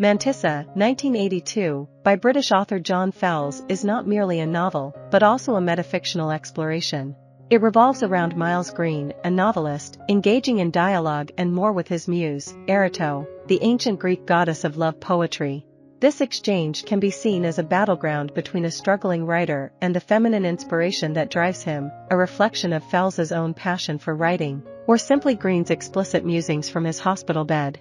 Mantissa, 1982, by British author John Fowles is not merely a novel, but also a metafictional exploration. It revolves around Miles Green, a novelist, engaging in dialogue and more with his muse, Erato, the ancient Greek goddess of love poetry. This exchange can be seen as a battleground between a struggling writer and the feminine inspiration that drives him, a reflection of Fowles's own passion for writing, or simply Green's explicit musings from his hospital bed.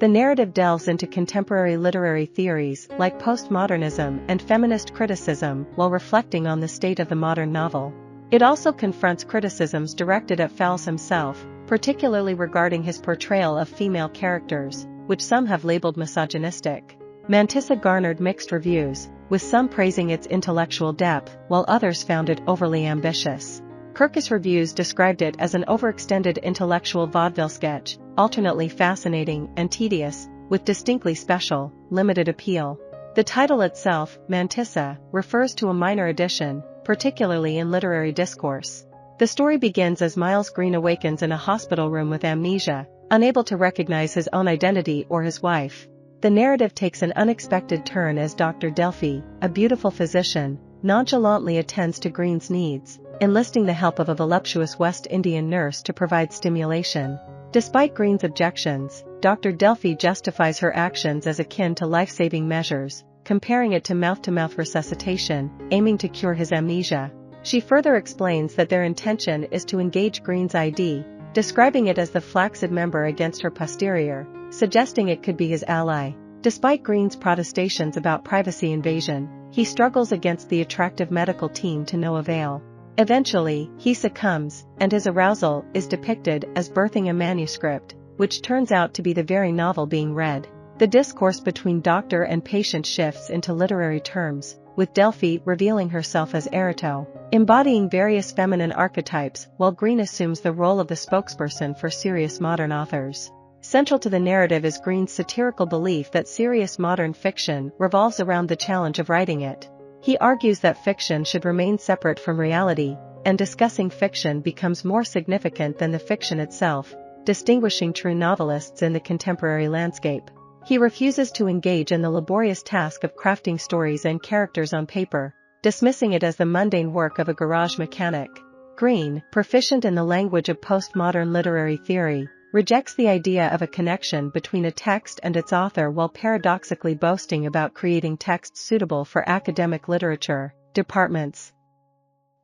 The narrative delves into contemporary literary theories like postmodernism and feminist criticism while reflecting on the state of the modern novel. It also confronts criticisms directed at Fowles himself, particularly regarding his portrayal of female characters, which some have labeled misogynistic. Mantissa garnered mixed reviews, with some praising its intellectual depth while others found it overly ambitious. Kirkus Reviews described it as an overextended intellectual vaudeville sketch, alternately fascinating and tedious, with distinctly special, limited appeal. The title itself, Mantissa, refers to a minor addition, particularly in literary discourse. The story begins as Miles Green awakens in a hospital room with amnesia, unable to recognize his own identity or his wife. The narrative takes an unexpected turn as Dr. Delphi, a beautiful physician, nonchalantly attends to Green's needs, enlisting the help of a voluptuous West Indian nurse to provide stimulation. Despite Green's objections, Dr. Delphi justifies her actions as akin to life-saving measures, comparing it to mouth-to-mouth resuscitation, aiming to cure his amnesia. She further explains that their intention is to engage Green's ID, describing it as the flaccid member against her posterior, suggesting it could be his ally. Despite Green's protestations about privacy invasion, he struggles against the attractive medical team to no avail. Eventually, he succumbs, and his arousal is depicted as birthing a manuscript, which turns out to be the very novel being read. The discourse between doctor and patient shifts into literary terms, with Delphi revealing herself as Erato, embodying various feminine archetypes, while Green assumes the role of the spokesperson for serious modern authors. Central to the narrative is Green's satirical belief that serious modern fiction revolves around the challenge of writing it. He argues that fiction should remain separate from reality, and discussing fiction becomes more significant than the fiction itself, distinguishing true novelists in the contemporary landscape. He refuses to engage in the laborious task of crafting stories and characters on paper, dismissing it as the mundane work of a garage mechanic. Green, proficient in the language of postmodern literary theory, rejects the idea of a connection between a text and its author while paradoxically boasting about creating texts suitable for academic literature departments.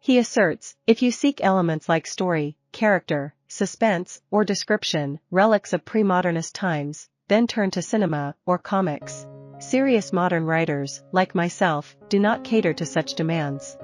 He asserts, if you seek elements like story, character, suspense, or description, relics of pre-modernist times, then turn to cinema or comics. Serious modern writers, like myself, do not cater to such demands.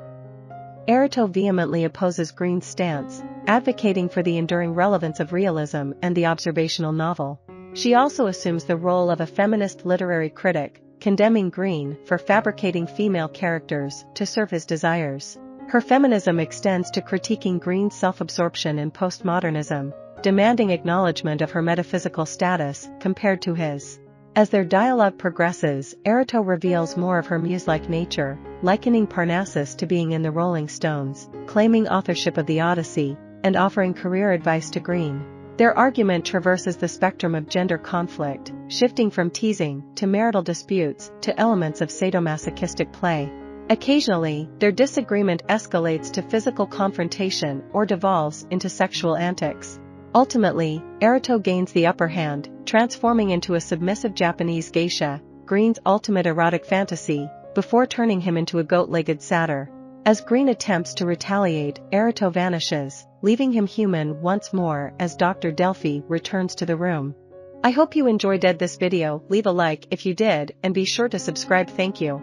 Erato vehemently opposes Green's stance, advocating for the enduring relevance of realism and the observational novel. She also assumes the role of a feminist literary critic, condemning Green for fabricating female characters to serve his desires. Her feminism extends to critiquing Green's self-absorption in postmodernism, demanding acknowledgement of her metaphysical status compared to his. As their dialogue progresses, Erato reveals more of her muse-like nature, likening Parnassus to being in the Rolling Stones, claiming authorship of the Odyssey, and offering career advice to Green. Their argument traverses the spectrum of gender conflict, shifting from teasing to marital disputes to elements of sadomasochistic play. Occasionally, their disagreement escalates to physical confrontation or devolves into sexual antics. Ultimately, Erato gains the upper hand, transforming into a submissive Japanese geisha, Green's ultimate erotic fantasy, before turning him into a goat-legged satyr. As Green attempts to retaliate, Erato vanishes, leaving him human once more as Dr. Delphi returns to the room. I hope you enjoyed this video. Leave a like if you did, and be sure to subscribe. Thank you.